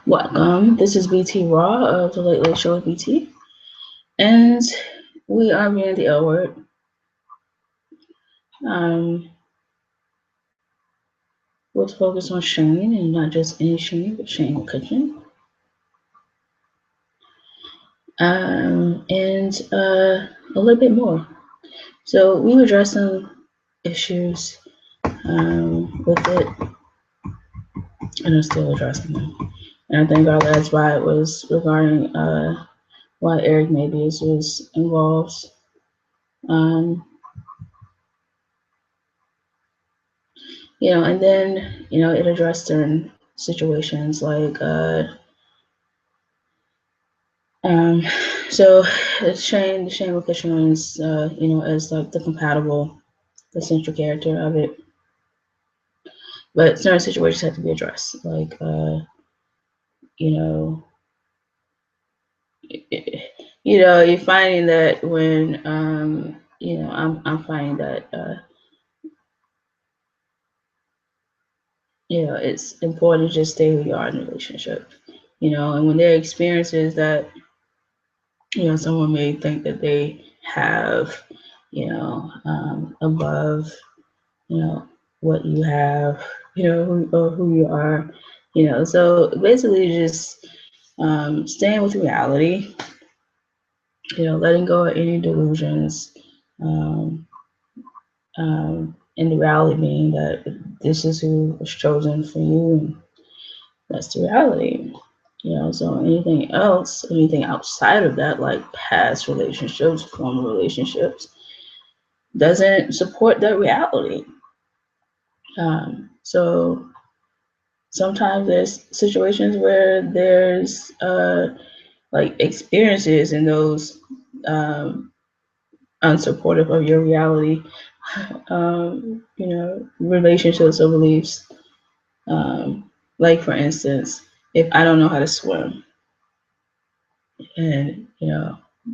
Welcome. This is BT Raw of the Late Late Show with BT, and we are being the L word. Um, we'll focus on Shane, and not just any Shane, but Shane McCutcheon, and a little bit more. So we addressed some issues with it, and are still addressing them. And I think our last bite was regarding why Eric Mabius was involved. Um, and then it addressed certain situations like um so Shane McCutcheon is as like the central character of it, but certain situations have to be addressed, like you know you're finding that when I'm finding that it's important to just stay who you are in a relationship, and when there are experiences that someone may think that they have, above, you know, what you have, or who you are, So basically, just staying with reality, letting go of any delusions, um, and the reality being that this is who was chosen for you, and that's the reality. So anything outside of that, like past relationships, former relationships, doesn't support that reality. So sometimes there's situations where there's like experiences in those unsupportive of your reality, relationships or beliefs. Like for instance, if I don't know how to swim, and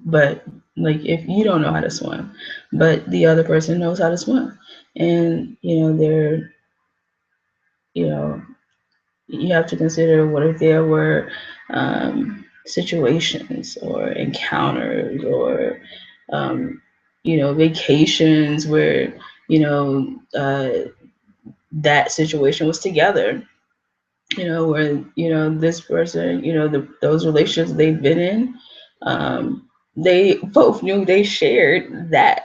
but like if you don't know how to swim, but the other person knows how to swim, and they're you know you have to consider, what if there were situations or encounters or vacations where that situation was together, where this person, those relationships they've been in, they both knew, they shared that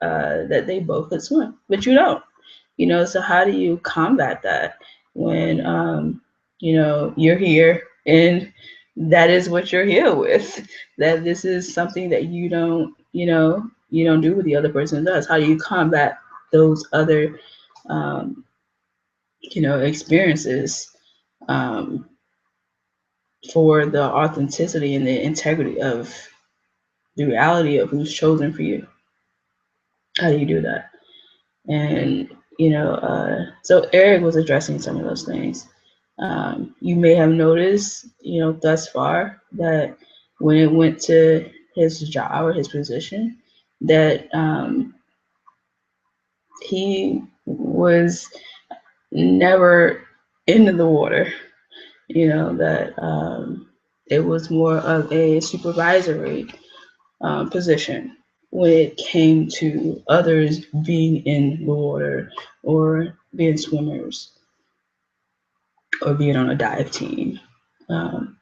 they both could swim, but you don't. So how do you combat that when you're here and that is what you're here with, that this is something that you don't do what the other person does? How do you combat those other um, experiences, um, for the authenticity and the integrity of the reality of who's chosen for you? How do you do that? And so Eric was addressing some of those things. You may have noticed, thus far, that when it went to his job or his position, that he was never into the water. That it was more of a supervisory position when it came to others being in the water, or being swimmers, or being on a dive team. Um,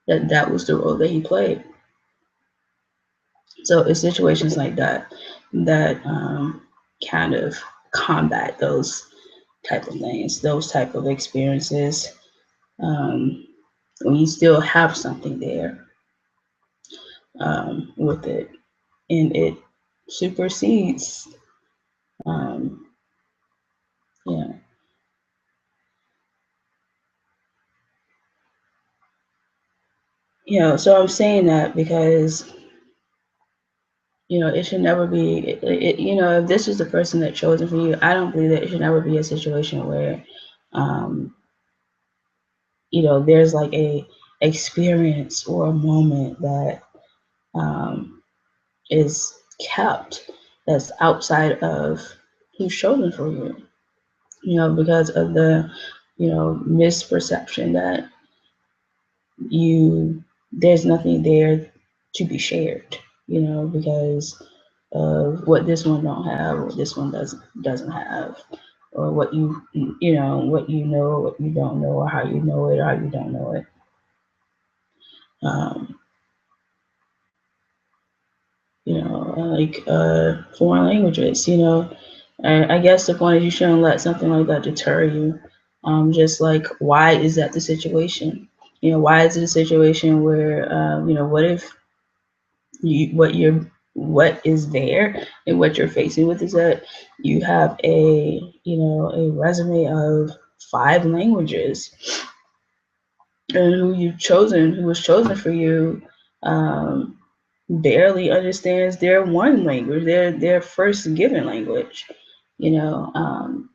that was the role that he played. So it's situations like that that kind of combat those type of things, those type of experiences. Um, when you still have something there with it, and it supersedes, um, yeah. So I'm saying that because it should never be, if this is the person that's chosen for you, I don't believe that it should never be a situation where um, there's like a experience or a moment that um, is kept, that's outside of who's chosen for you, because of the misperception that there's nothing there to be shared, because of what this one don't have, what this one doesn't have, or what what you know, what you don't know, or how you know it, or how you don't know it. Um, like foreign languages. I guess the point is you shouldn't let something like that deter you. Just like, why is that the situation? Why is it a situation where what if what is there and what you're facing with is that you have a resume of 5 languages, and who was chosen for you, um, barely understands their one language, their first given language. You know, um,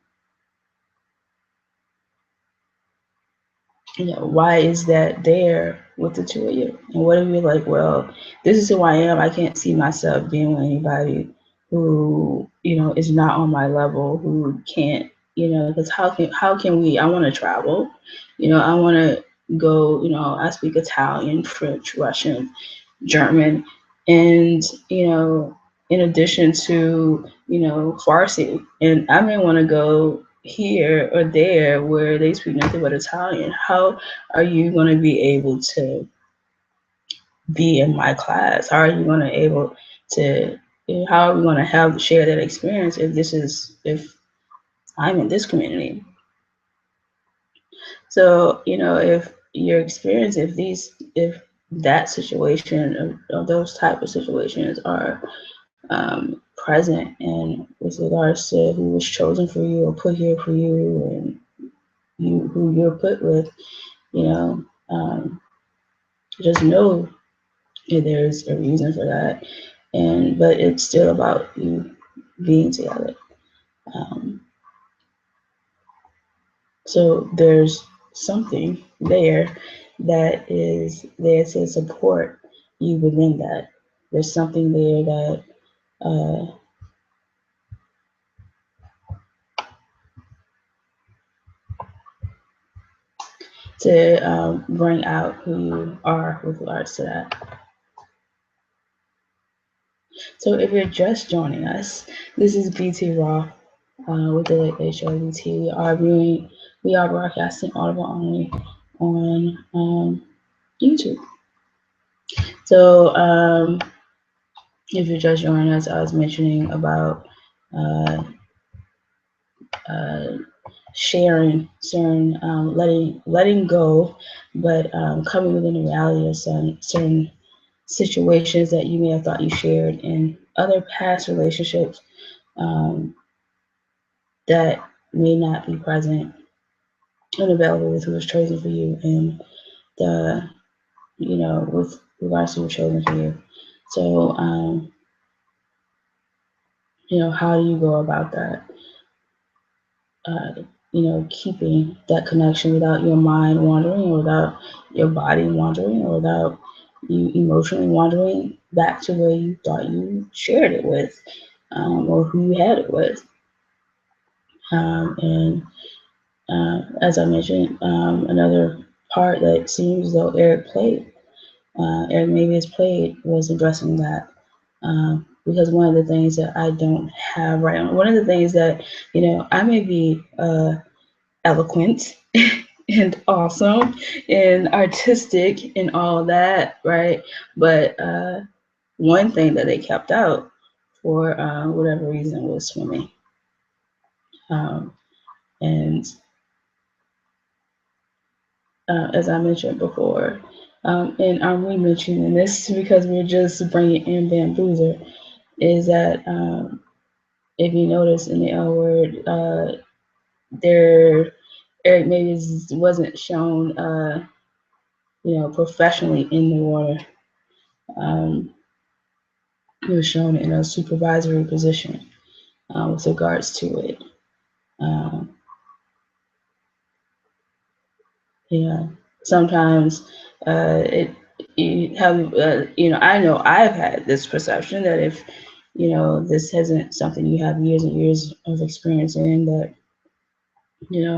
why is that there with the two of you? And what if you're like, well, this is who I am. I can't see myself being with anybody who, is not on my level, who can't, because how can we? I want to travel, I want to go, I speak Italian, French, Russian, German, and in addition to Farsi, and I may want to go here or there where they speak nothing but Italian. How are you going to be able to be in my class? How are you going to able to? How are we going to have share that experience if I'm in this community? So, if your experience, if that situation, or those type of situations are present, and with regards to who was chosen for you or put here for you, and who you're put with, you know, um, just know there's a reason for that, but it's still about you being together. Um, So there's something there that is there to support you within that. There's something there that uh, to bring out who you are with regards to that. So if you're just joining us, this is BT Raw with the Late Late Show BT. We are broadcasting audible only on YouTube. So if you're just joining us, I was mentioning about uh, uh, sharing, letting go, but coming within the reality of certain situations that you may have thought you shared in other past relationships, um, that may not be present and available with who was chosen for you, and the with regards to who was chosen for you. So how do you go about that? Keeping that connection without your mind wandering, or without your body wandering, or without you emotionally wandering back to where you thought you shared it with, or who you had it with. And as I mentioned, another part that seems though Eric maybe has played, was addressing that. Because one of the things that I don't have right now, one of the things that, I may be eloquent and awesome and artistic and all that, right? But one thing that they kept out for whatever reason was swimming. Um, and as I mentioned before, and I'm re-mentioning this because we're just bringing in Bamboozer, is that if you notice in the L word, there Eric maybe wasn't shown, professionally in the water. He was shown in a supervisory position with regards to it. Um, Sometimes it you have I know I've had this perception that if this isn't something you have years and years of experience in, that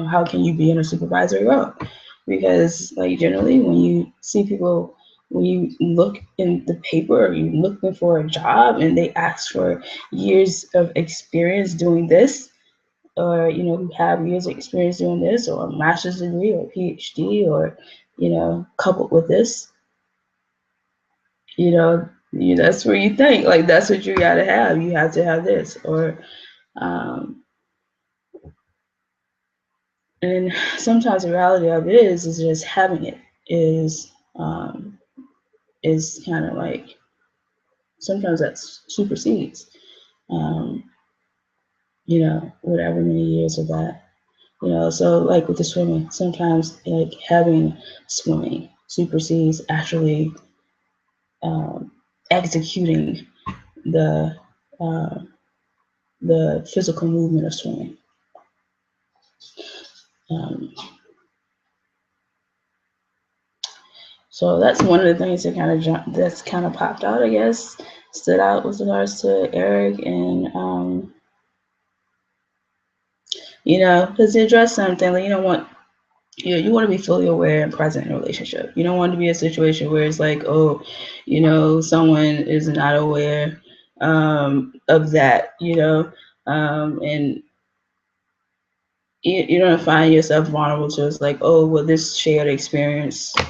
how can you be in a supervisory role? because like generally when you see people, when you look in the paper or you looking for a job and they ask for years of experience doing this, or who have years of experience doing this, or a master's degree or PhD, or coupled with this, that's where you think like that's what you gotta have. You have to have this, or um, and sometimes the reality of it is just having it is um, is kind of like sometimes that supersedes um, whatever many years of that. So like with the swimming, sometimes like having swimming supersedes actually um, executing the uh, the physical movement of swimming. Um, so that's one of the things that that's kind of popped out, I guess, stood out with regards to Eric, and because he addressed something like you don't want you want to be fully aware and present in a relationship. You don't want to be a situation where it's like, oh, someone is not aware of that, and you don't find yourself vulnerable to it's like, oh, well, this shared experience, so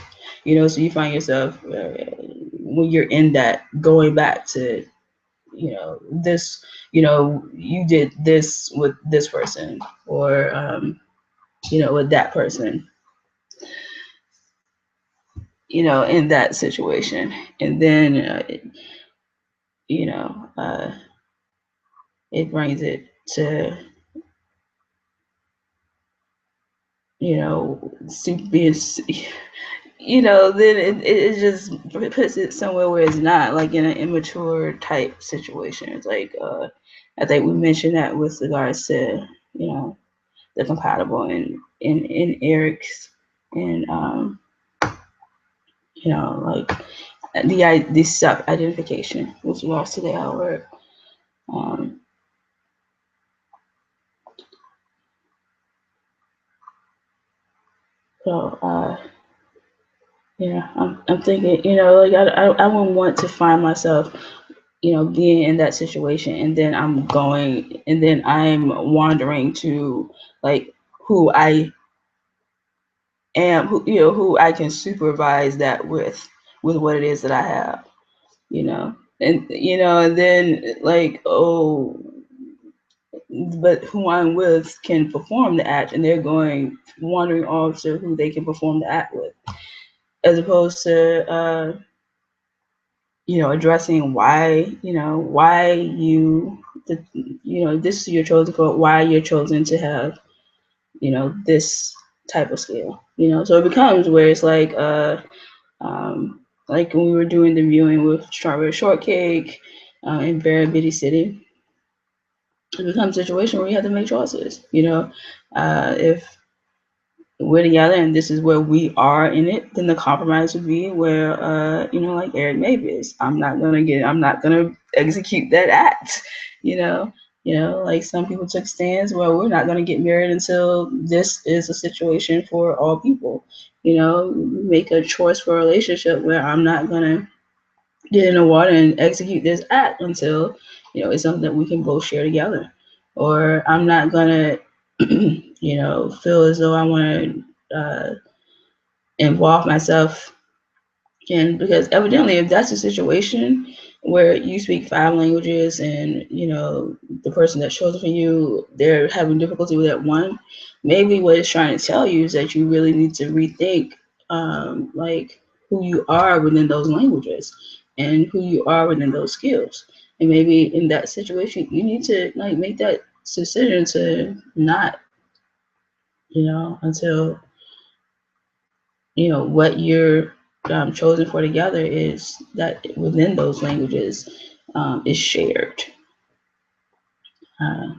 you find yourself when you're in that going back to, this, you did this with this person, or, with that person, in that situation. And then, you know, uh, it brings it to, being, then it just puts it somewhere where it's not, like in an immature type situation. It's like, I think we mentioned that with regards to, the compatible in Eric's, and, like the self identification with regards to the L word. Um, so yeah, I'm thinking, like I wouldn't want to find myself, being in that situation, and then I'm wandering to like who I am, who I can supervise that with what it is that I have, and then like, oh, but who I'm with can perform the act, and they're going wandering off to who they can perform the act with, as opposed to addressing why this is your chosen for, why you're chosen to have this type of skill, so it becomes where it's like when we were doing the viewing with Strawberry Shortcake in Very Bitty City, it becomes a situation where you have to make choices. If we're together and this is where we are in it, then the compromise would be where, like Eric Mavis, I'm not gonna execute that act, you know. Like some people took stands, well, we're not gonna get married until this is a situation for all people. Make a choice for a relationship where I'm not gonna get in the water and execute this act until it's something that we can both share together, or I'm not gonna feel as though I want to involve myself in, because evidently if that's a situation where you speak 5 languages and the person that shows up for you, they're having difficulty with that one, maybe what it's trying to tell you is that you really need to rethink like who you are within those languages and who you are within those skills. And maybe in that situation you need to like make that decision to not, until what you're chosen for together is that within those languages is shared. Uh,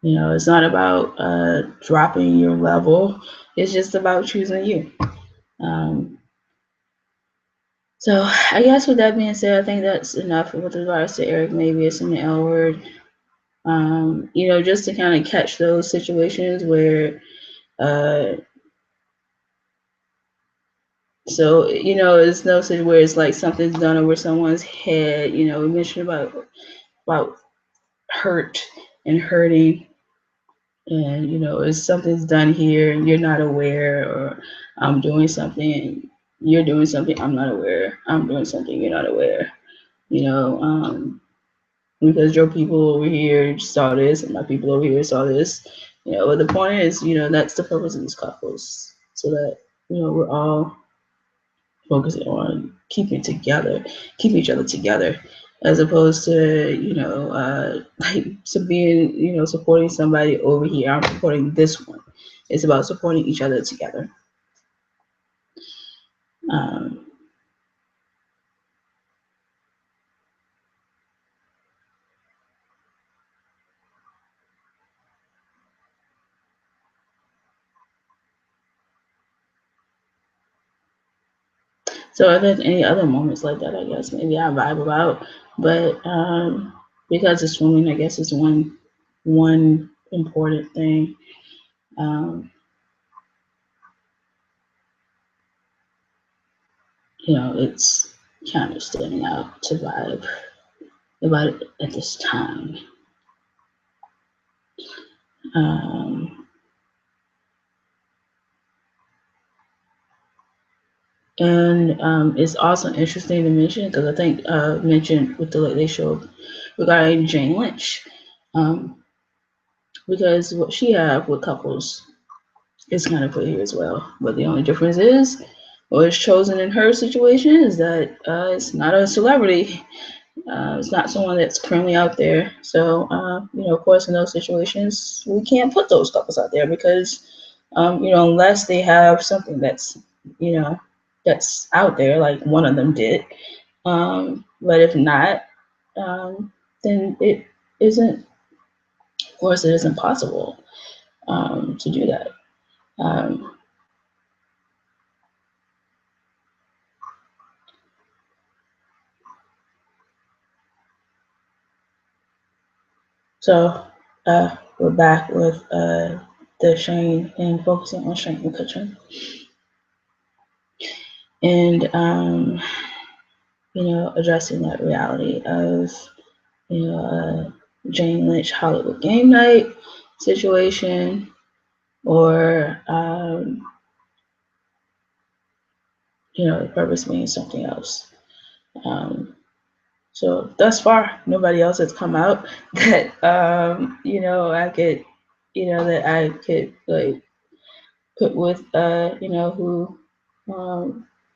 it's not about dropping your level. It's just about choosing you. So I guess with that being said, I think that's enough with regards to Eric Mabius and the L word. Just to kind of catch those situations where So, it's no situation where it's like something's done over someone's head. We mentioned about hurt and hurting, and if something's done here and you're not aware, or I'm doing something and you're doing something I'm not aware, I'm doing something you're not aware, you know, because your people over here saw this and my people over here saw this, but the point is, that's the purpose of these couples, so that we're all focusing on keeping together, keep each other together, as opposed to like being supporting somebody over here. I'm supporting this one. It's about supporting each other together. Um, so if there's any other moments like that, I guess maybe I vibe about, but because it's swimming, I guess it's one important thing. Um, it's kind of standing out to vibe about it at this time. Um, and it's also interesting to mention, because I think mentioned with the Late Late Show regarding Jane Lynch, because what she have with couples is kind of put here as well. But the only difference is, what is chosen in her situation is that it's not a celebrity. It's not someone that's currently out there. So, of course, in those situations, we can't put those couples out there because, unless they have something that's out there, like one of them did. But if not, then it isn't, of course, it isn't possible to do that. Um, so we're back with the Shane and focusing on Shane McCutcheon. And addressing that reality of, Jane Lynch Hollywood Game Night situation, or, the purpose means something else. So thus far, nobody else has come out that, I could, that I could like put with, who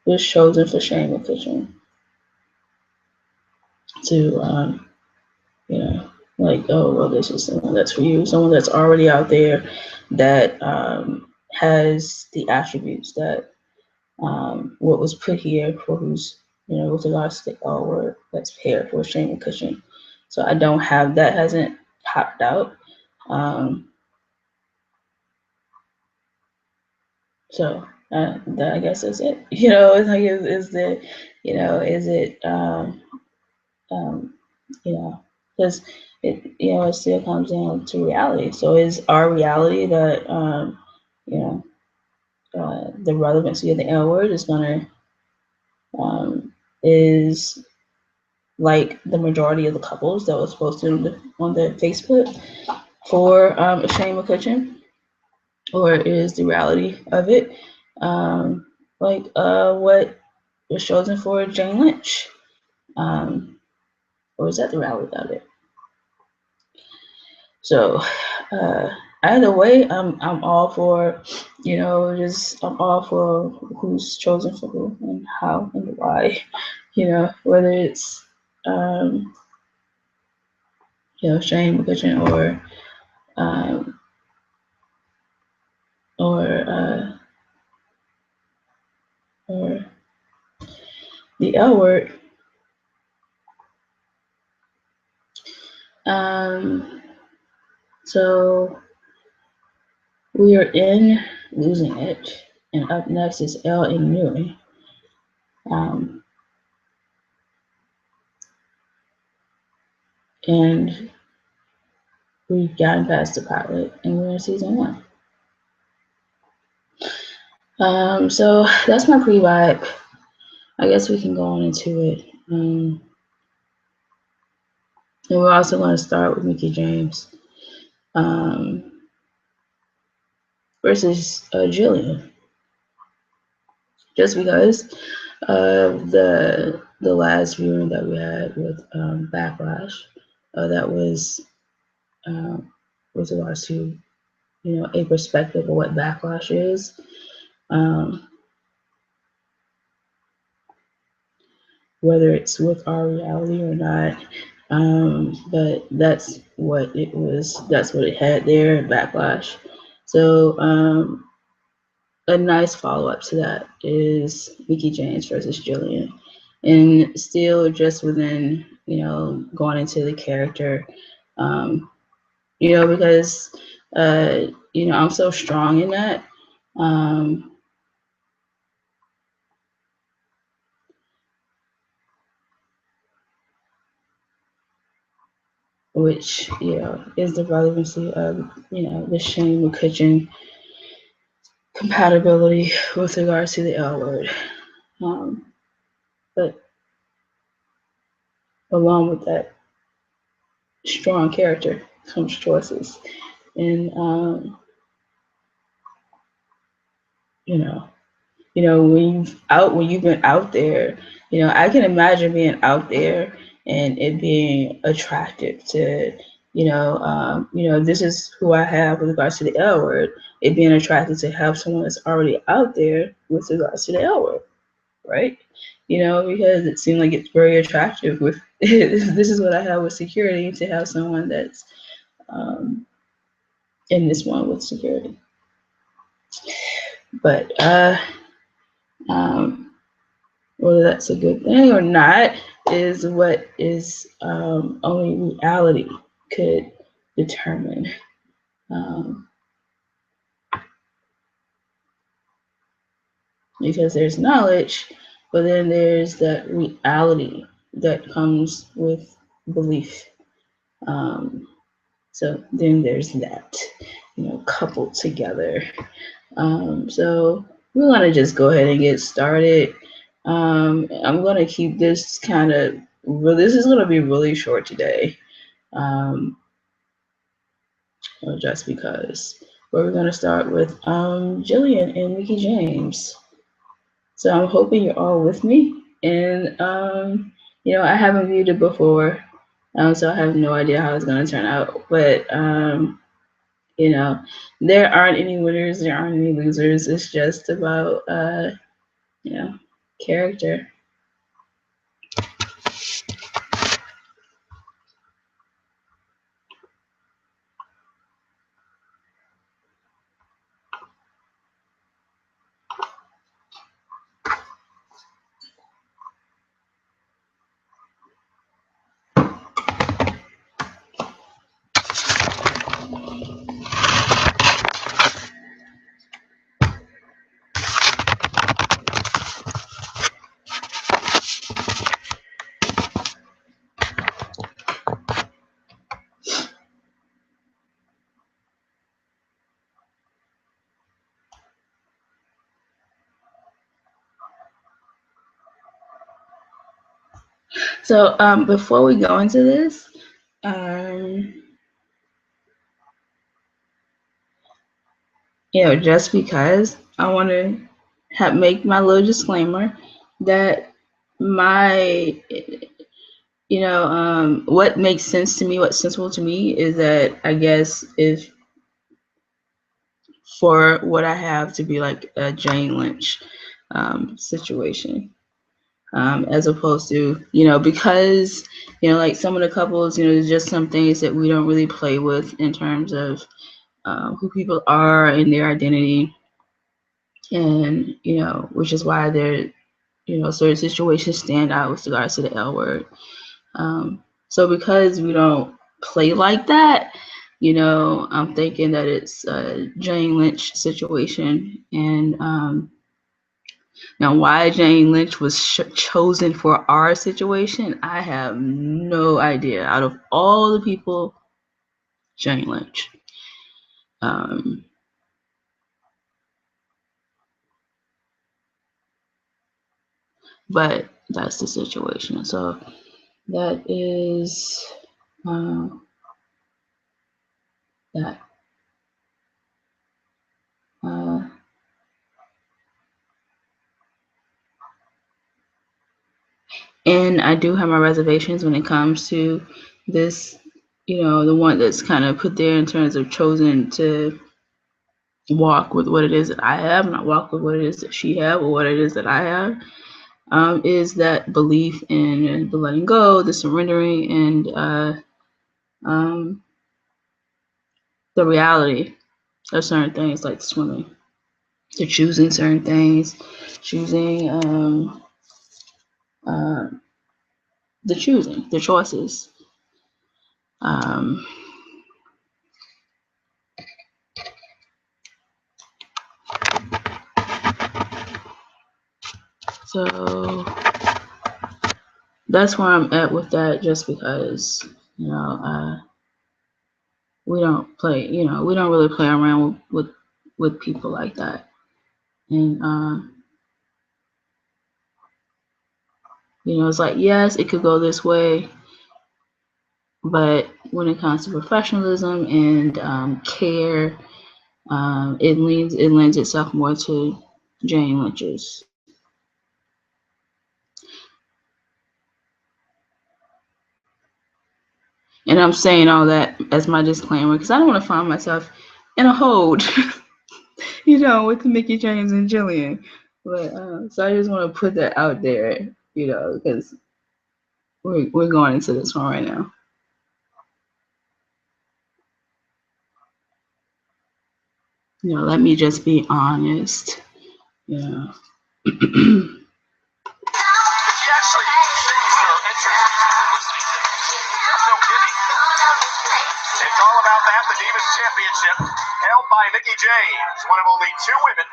was chosen for Shane McCutcheon to, like, oh, well, this is someone that's for you, someone that's already out there that has the attributes that what was put here for who's, with regards to the L word that's paired for Shane McCutcheon. So I don't have that, hasn't popped out. So that, I guess, is it. It's like, is the, is it, because it still comes down to reality. So is our reality that, the relevancy of the L word is gonna, is like the majority of the couples that was posted on the Facebook for Shane McCutcheon, or is the reality of it like what was chosen for Jane Lynch, or is that the reality of it? So either way, I'm all for, I'm all for who's chosen for who and how and why, whether it's Shane McCutcheon, or or the L word. So we are in Losing It, and up next is Elle Inouye. And we've gotten past the pilot, and we're in season 1. So that's my pre-vibe. I guess we can go on into it. And we're also going to start with Mickie James um, versus Jillian, just because of the last viewing that we had with Backlash. That was um, with regards to a perspective of what Backlash is. Um, whether it's with our reality or not. But that's what it was. That's what it had there in Backlash. So a nice follow up to that is Mickie James versus Jillian, and still just within going into the character, um, because I'm so strong in that. Um, which is the relevancy of the Shane McCutcheon compatibility with regards to the L word. Um, but along with that strong character comes choices, and you know, when you've been out there, I can imagine being out there and it being attractive to this is who I have with regards to the L word. It being attractive to have someone that's already out there with regards to the L word, right? Because it seemed like it's very attractive with this is what I have with security, to have someone that's in this one with security. But whether that's a good thing or not is what is only reality could determine. Um, because there's knowledge, but then there's that reality that comes with belief. Um, so then there's that, coupled together. So we're gonna just go ahead and get started. I'm gonna keep this this is gonna be really short today. Just because. But we're gonna start with Jillian and Mickie James. So I'm hoping you're all with me. And I haven't viewed it before, so I have no idea how it's gonna turn out. But there aren't any winners, there aren't any losers. It's just about character. So before we go into this, just because I want to make my little disclaimer that my, what makes sense to me, what's sensible to me is that I guess if for what I have to be like a Jane Lynch situation. As opposed to, because, like some of the couples, there's just some things that we don't really play with in terms of who people are and their identity. And, which is why they're, certain situations stand out with regards to the L word. So because we don't play like that, I'm thinking that it's a Jane Lynch situation. And now, why Jane Lynch was chosen for our situation, I have no idea. Out of all the people, Jane Lynch. but that's the situation. So that is that. Uh, and I do have my reservations when it comes to this, the one that's kind of put there in terms of chosen to walk with what it is that I have, not walk with what it is that she have or what it is that I have, is that belief in the letting go, the surrendering, and the reality of certain things like swimming, to choosing certain things, choosing the choices. So that's where I'm at with that, just because, we don't play, we don't really play around with people like that. And, it's like, yes, it could go this way, but when it comes to professionalism and care, it lends itself more to Jane Lynch's. And I'm saying all that as my disclaimer because I don't want to find myself in a hold, with Mickie James and Jillian. But so I just want to put that out there, because we're going into this one right now. Let me just be honest. It's all about that, the Divas Championship, held by Mickie James, one of only two women.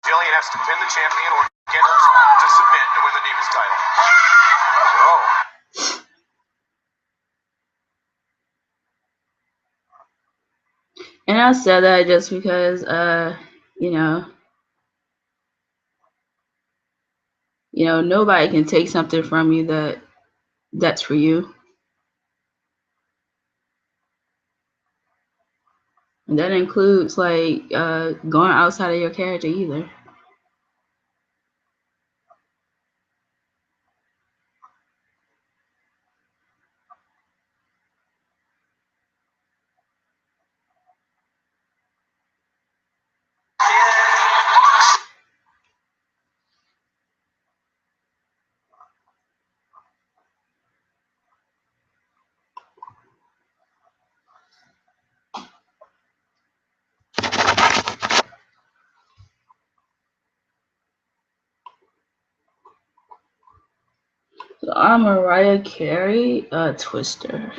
Jillian has to pin the champion or get her to submit to win the Divas title. Oh. And I said that just because, nobody can take something from you that's for you. And that includes like going outside of your character either. So I'm Mariah Carey, Twister.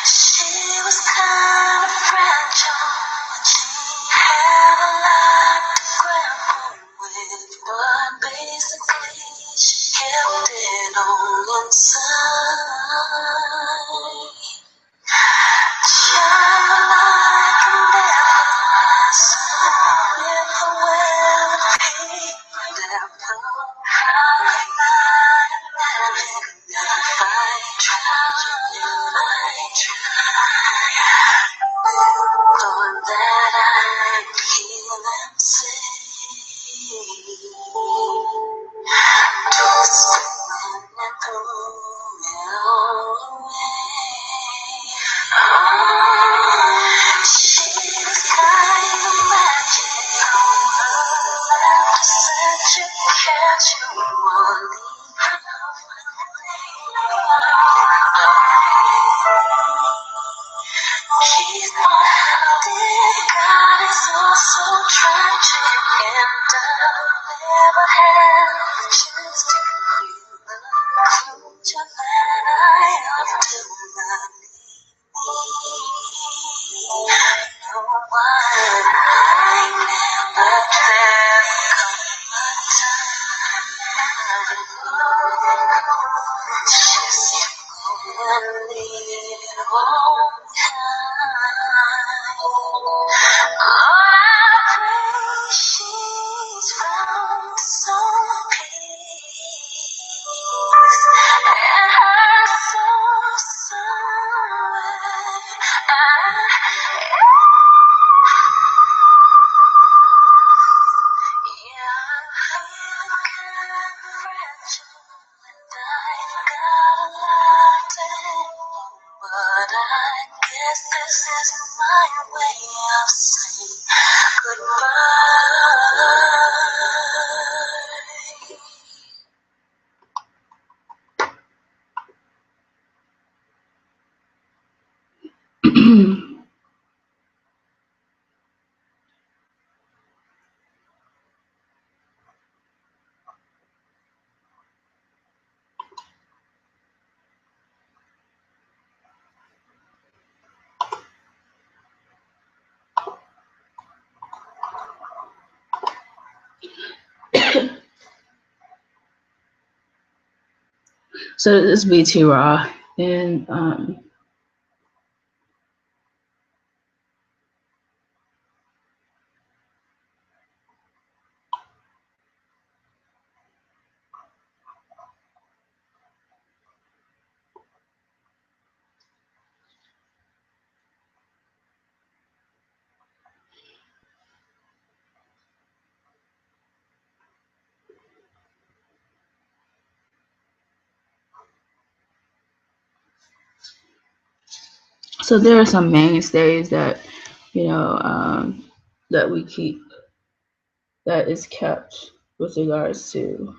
She was kind of fragile, and she had a lot to grapple with, but basically she kept it on that you will leave. Keep on God is also tragic, and I'll never have the chance to give you the closure that I ultimately need. No one, I never there come a time. Just and leave it all behind. I pray she's found some peace and her soul somewhere. Yeah, I'm kind of fragile, and I've got a lot to handle, but I guess this is my way of saying goodbye. So this be too raw, and so there are some mainstays that that we keep, that is kept with regards to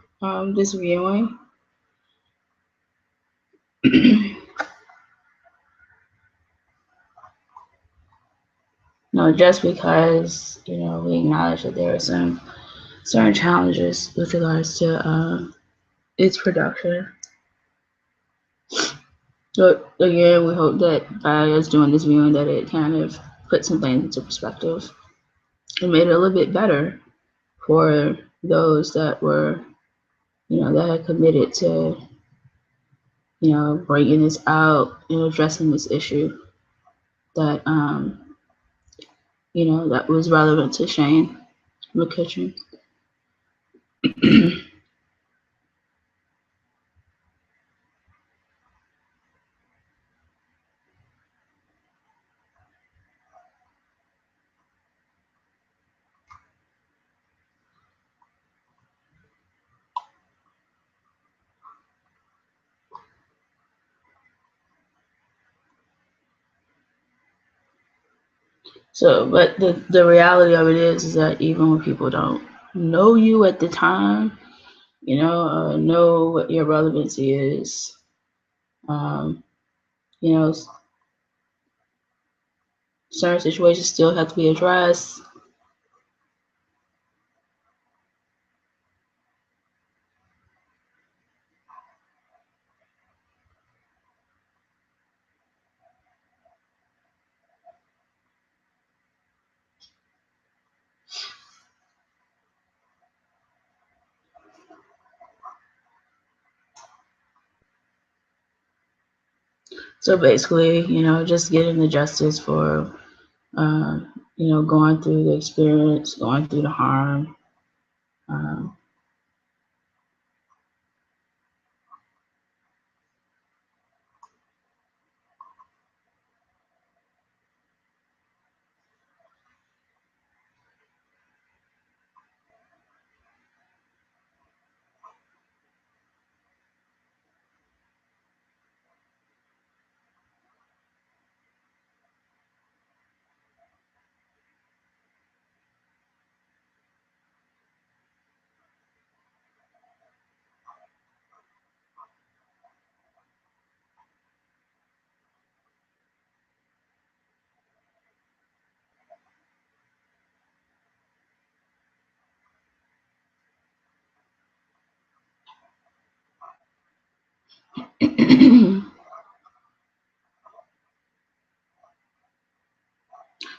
this viewing. Just because we acknowledge that there are some certain challenges with regards to its production. So again, we hope that by us doing this viewing, that it kind of put some things into perspective and made it a little bit better for those that were, that had committed to, bringing this out and addressing this issue that, that was relevant to Shane McCutcheon. So, but the reality of it is that even when people don't know you at the time, know what your relevancy is, certain situations still have to be addressed. So basically, just getting the justice for, going through the experience, going through the harm.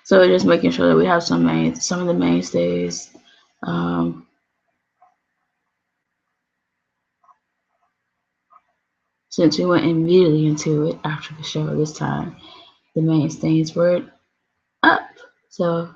So just making sure that we have some of the mainstays. Since we went immediately into it after the show this time, the mainstays were up. So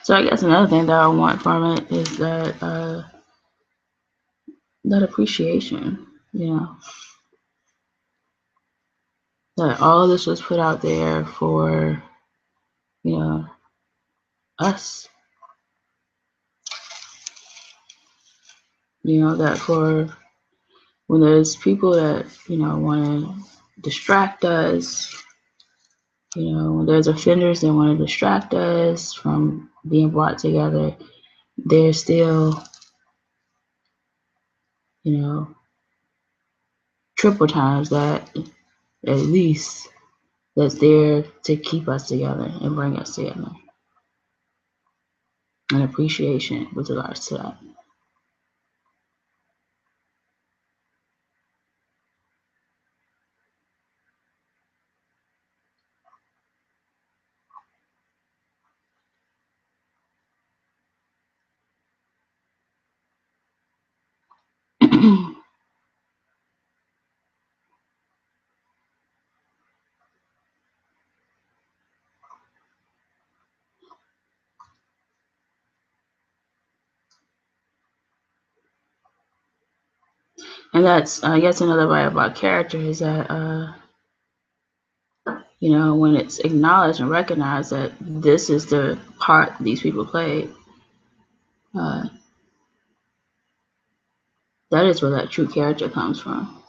so I guess another thing that I want from it is that that appreciation, you know, that all of this was put out there for, you know, us. You know, that for when there's people that, you know, want to distract us, you know, when there's offenders that want to distract us from being brought together, there's still, you know, triple times that at least that's there to keep us together and bring us together. An appreciation with regards to that. And that's, I guess, another way about character is that, you know, when it's acknowledged and recognized that this is the part these people played, that is where that true character comes from.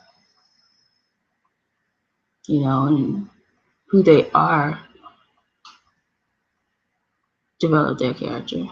You know, and who they are develop their character.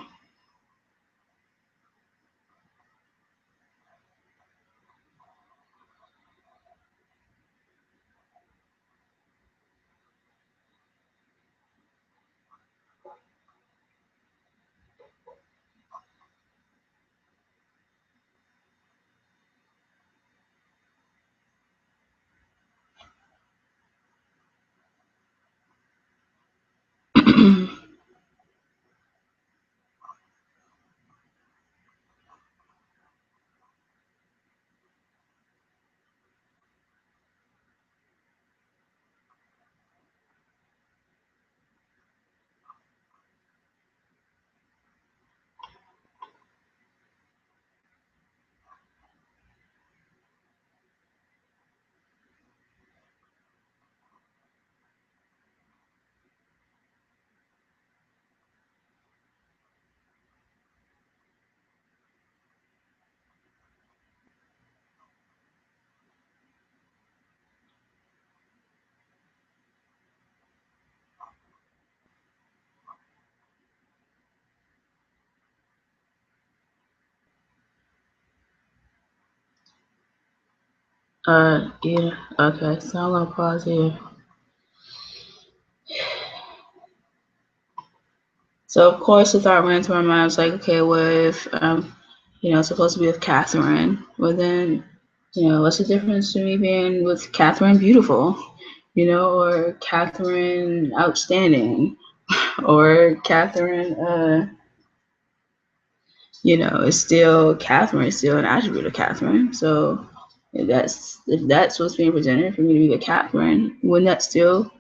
Yeah, okay, so I'm gonna pause here. So of course the thought ran to my mind. I was like, okay, well if you know, it's supposed to be with Catherine, well then, you know, what's the difference to me being with Catherine Beautiful, you know, or Catherine Outstanding, or Catherine, you know, it's still Catherine, it's still an attribute of Catherine. So if that's what's being presented for me to be with Catherine, wouldn't that still,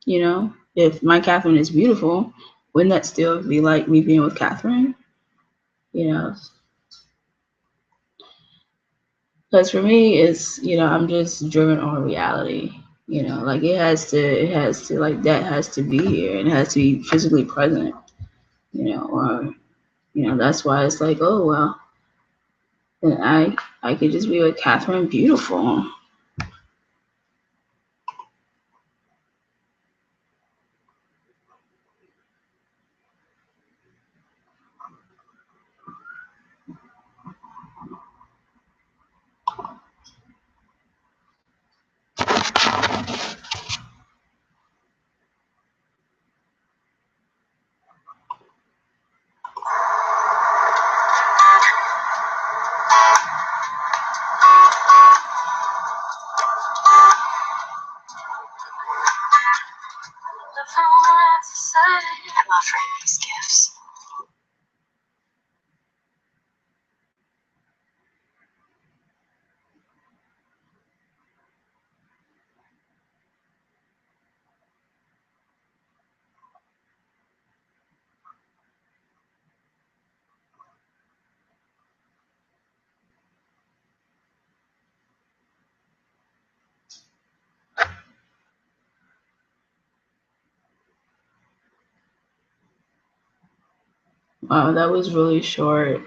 you know, if my Catherine is beautiful, wouldn't that still be like me being with Catherine? You know, because for me, it's, I'm just driven on reality. Like it has to like that has to be here and it has to be physically present. Or that's why it's like, oh well, then I could just be with Catherine beautiful. I'm offering these gifts. Wow, that was really short.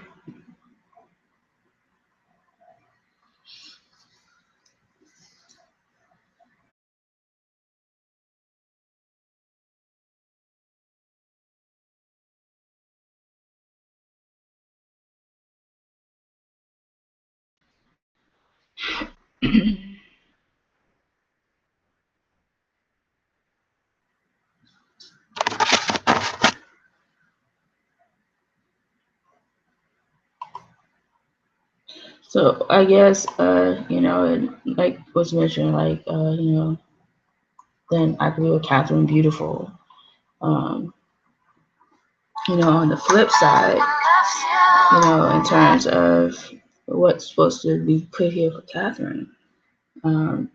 So I guess and like was mentioned, like then I could be with Catherine beautiful. Um, on the flip side, in terms of what's supposed to be put here for Catherine, um,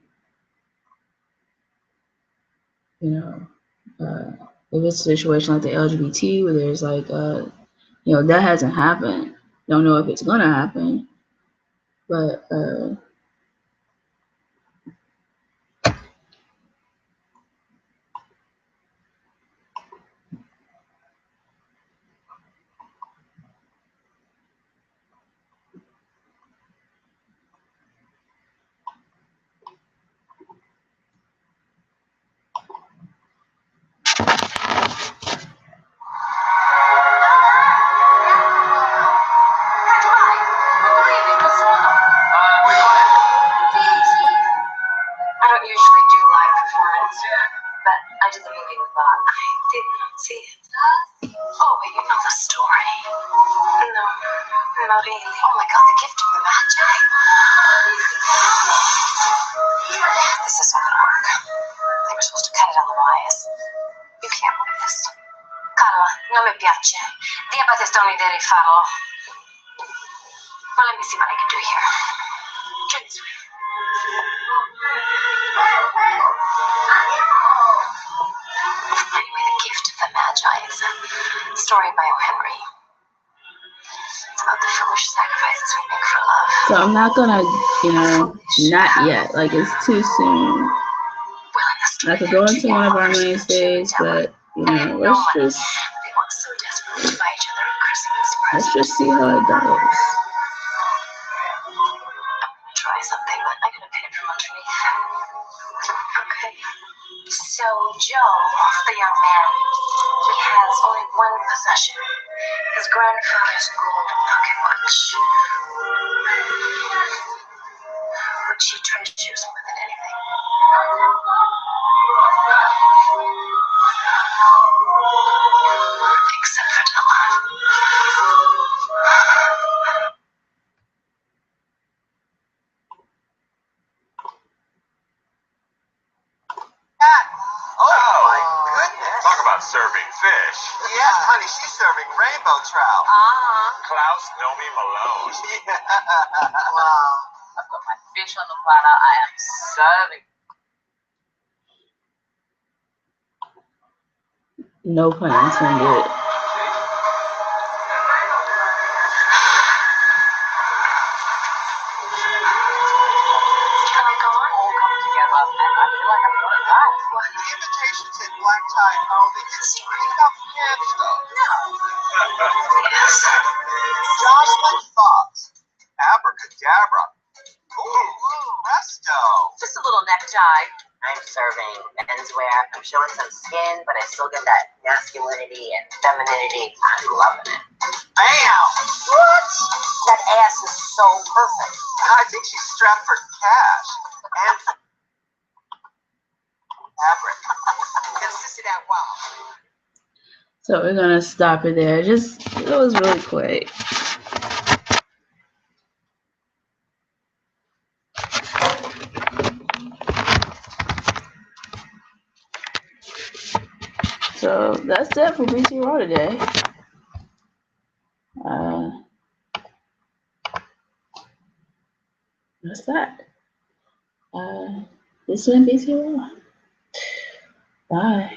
you know, if it's a situation like the LGBT where there's like, that hasn't happened. Don't know if it's gonna happen, but I don't usually do live performance, but I did the movie with Bob. I did not see it. Oh, but you know the story. No, not really. Oh my God, the gift of the Magi. This isn't gonna work. They were supposed to cut it on the wires. You can't wear this. Carla, non mi piace. Di a Battista un'idea di farlo. Well, let me see what I can do here. Turn this way. Anyway, the gift of the Magi is a story by O. Henry. It's about the foolish sacrifices we make for love. so I'm not gonna, not yet. Like it's too soon. I could go into one of our mainstays, but let's just see how it goes. Try something, but I gotta pin it from underneath. Okay. So Joe, the young man, he has only one possession. His grandfather's gold pocket watch. Which he treasures more than anything. Except for Della. Oh my goodness. Talk about serving fish. Yeah, honey, she's serving rainbow trout. Klaus Nomi Malone. Wow. I've got my fish on the platter. I am serving. No pun intended. The invitation said black tie only. It's screaming out pants, though. Yes. Jocelyn Fox. Abracadabra. Ooh, presto. Just a little necktie. I'm serving menswear. I'm showing some skin, but I still get that masculinity and femininity. I'm loving it. Bam! What? That ass is so perfect. I think she's strapped for cash. And fabric. Gonna sit down, wow. So we're gonna stop it there. It was really quick. So that's it for BT Raw today. That's that. This has been BT Raw. Bye.